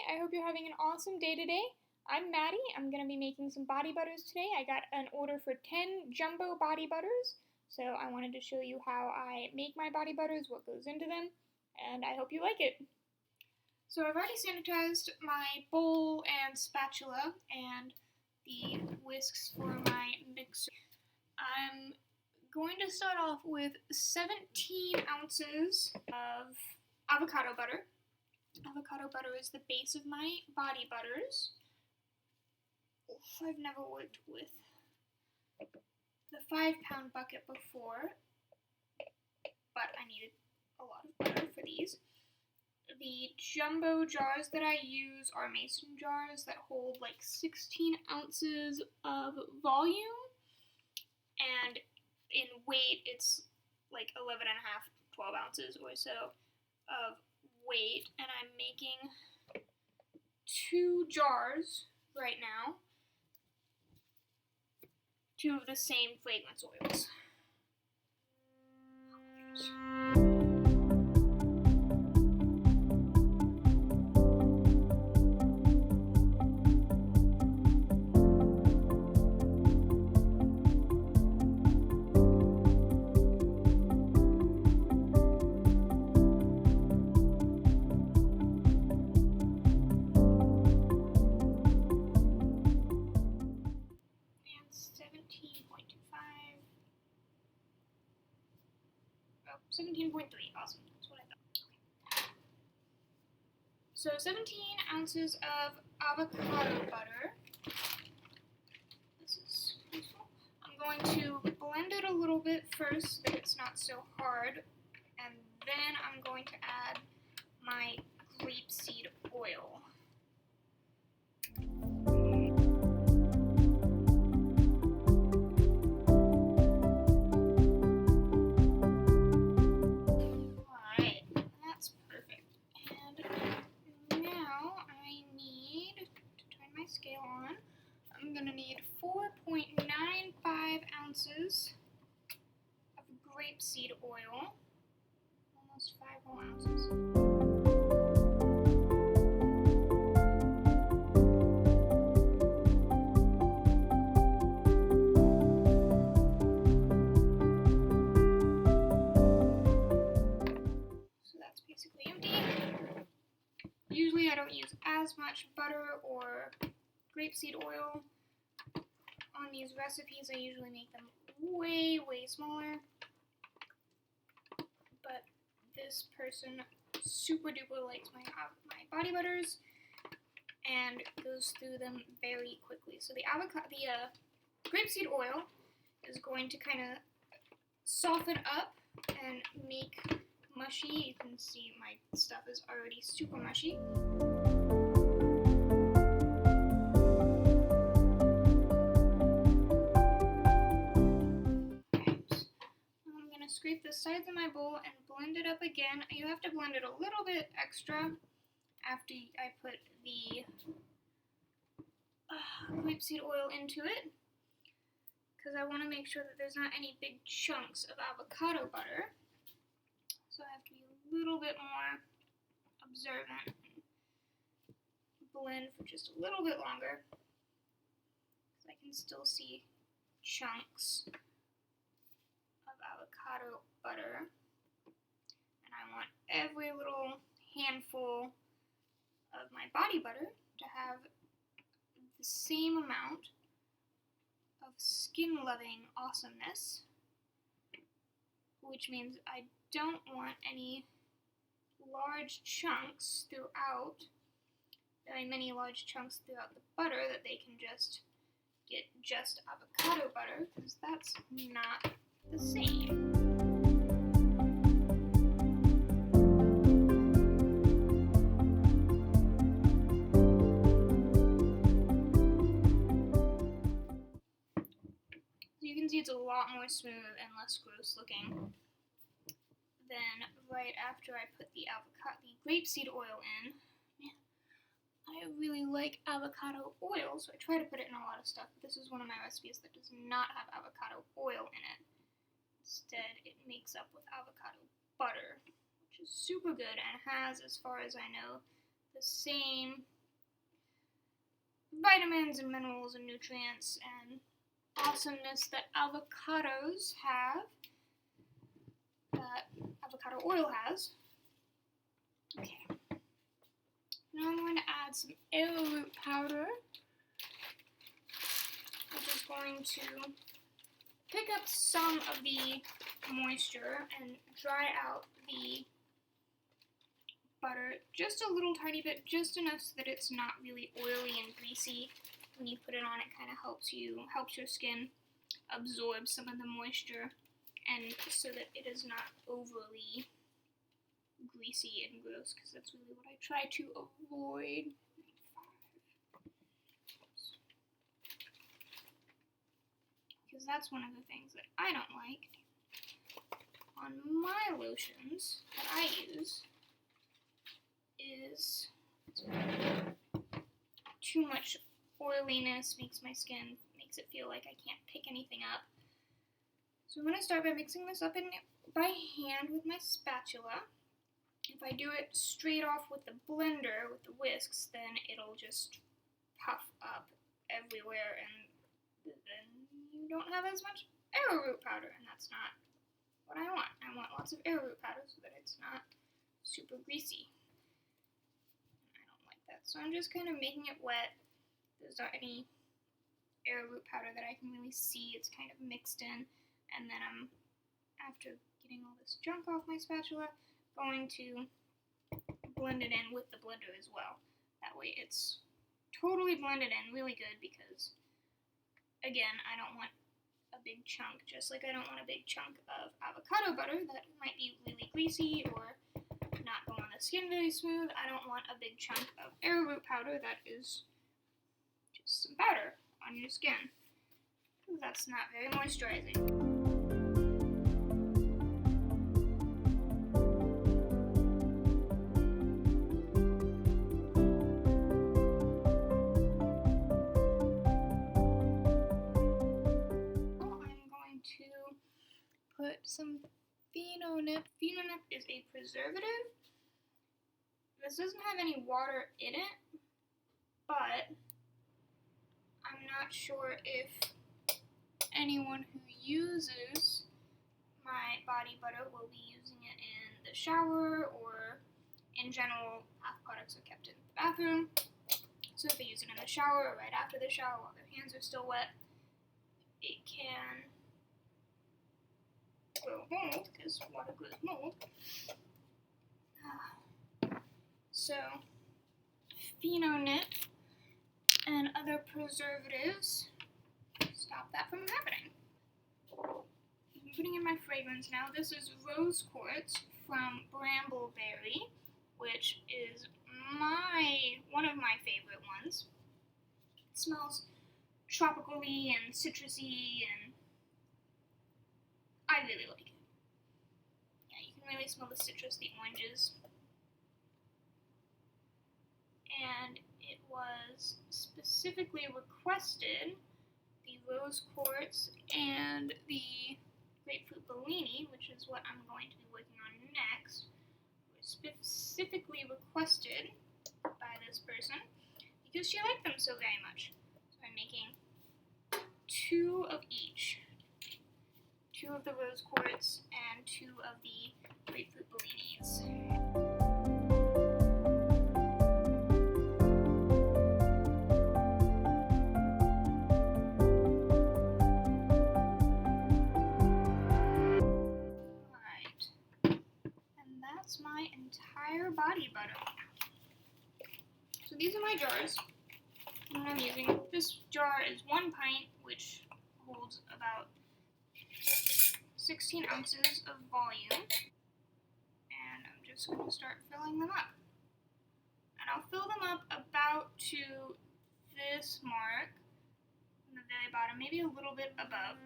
I hope you're having an awesome day today. I'm Maddie. I'm going to be making some body butters today. I got an order for 10 jumbo body butters, so I wanted to show you how I make my body butters, what goes into them, and I hope you like it. So I've already sanitized my bowl and spatula and the whisks for my mixer. I'm going to start off with 17 ounces of avocado butter. Avocado butter is the base of my body butters. I've never worked with the 5-pound bucket before, but I needed a lot of butter for these. The jumbo jars that I use are mason jars that hold like 16 ounces of volume, and in weight it's like 11 and a half, 12 ounces or so of weight, and I'm making 2 jars right now, 2 of the same fragrance oils. Oh, 17.3, awesome, that's what I thought. Okay. So 17 ounces of avocado butter. This is useful. I'm going to blend it a little bit first so that it's not so hard, and then I'm going to add my grapeseed oil. Scale on. I'm going to need 4.95 ounces of grapeseed oil, almost 5 whole ounces. So that's basically empty. Usually I don't use as much butter or grapeseed oil on these recipes. I usually make them way smaller, but this person super duper likes my body butters and goes through them very quickly. So the grapeseed oil is going to kind of soften up and make mushy. You can see my stuff is already super mushy. Scrape the sides of my bowl and blend it up again. You have to blend it a little bit extra after I put the grapeseed oil into it, because I want to make sure that there's not any big chunks of avocado butter. So I have to be a little bit more observant and blend for just a little bit longer, because I can still see chunks of avocado butter, and I want every little handful of my body butter to have the same amount of skin-loving awesomeness, which means I don't want any large chunks throughout, very many large chunks throughout the butter that they can just get just avocado butter, because that's not the same. So you can see it's a lot more smooth and less gross looking than right after I put the grapeseed oil in. Man, I really like avocado oil, so I try to put it in a lot of stuff, but this is one of my recipes that does not have avocado oil in it. Instead, it makes up with avocado butter, which is super good and has, as far as I know, the same vitamins and minerals and nutrients and awesomeness that avocados have, that avocado oil has. Okay. Now I'm going to add some arrowroot powder, which is going to pick up some of the moisture and dry out the butter just a little tiny bit, just enough so that it's not really oily and greasy. When you put it on, it kind of helps your skin absorb some of the moisture, and so that it is not overly greasy and gross, because that's really what I try to avoid. Because that's one of the things that I don't like on my lotions that I use is too much oiliness makes it feel like I can't pick anything up. So I'm going to start by mixing this up by hand with my spatula. If I do it straight off with the blender, with the whisks, then it'll just puff up everywhere, and then you don't have as much arrowroot powder, and that's not what I want. I want lots of arrowroot powder so that it's not super greasy. I don't like that. So I'm just kind of making it wet. There's not any arrowroot powder that I can really see. It's kind of mixed in, and then I'm, after getting all this junk off my spatula, going to blend it in with the blender as well. That way it's totally blended in really good, because again, I don't want a big chunk, just like I don't want a big chunk of avocado butter that might be really greasy or not go on the skin very smooth. I don't want a big chunk of arrowroot powder that is just some powder on your skin. That's not very moisturizing. Put some Phenonip. Phenonip is a preservative. This doesn't have any water in it, but I'm not sure if anyone who uses my body butter will be using it in the shower, or in general, bath products are kept in the bathroom. So if they use it in the shower or right after the shower while their hands are still wet, it can grow mold, because water grows mold. So, Phenonip and other preservatives stop that from happening. I'm putting in my fragrance now. This is Rose Quartz from Brambleberry, which is one of my favorite ones. It smells tropically and citrusy, and I really like it. Yeah, you can really smell the citrus, the oranges. And it was specifically requested, the Rose Quartz and the Grapefruit Bellini, which is what I'm going to be working on next, were specifically requested by this person because she liked them so very much. So I'm making 2 of each. 2 of the Rose Quartz and 2 of the Grapefruit Bellinis. My entire body butter. So these are my jars that I'm using. This jar is 1 pint, which holds about 16 ounces of volume. And I'm just going to start filling them up. And I'll fill them up about to this mark in the very bottom, maybe a little bit above.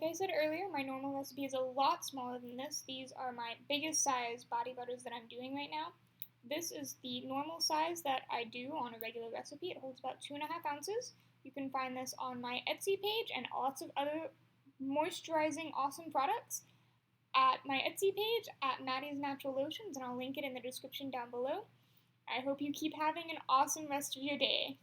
I said earlier, my normal recipe is a lot smaller than this. These are my biggest size body butters that I'm doing right now. This is the normal size that I do on a regular recipe. It holds about 2.5 ounces. You can find this on my Etsy page and lots of other moisturizing awesome products at my Etsy page at Madie's Natural Lotions, and I'll link it in the description down below. I hope you keep having an awesome rest of your day.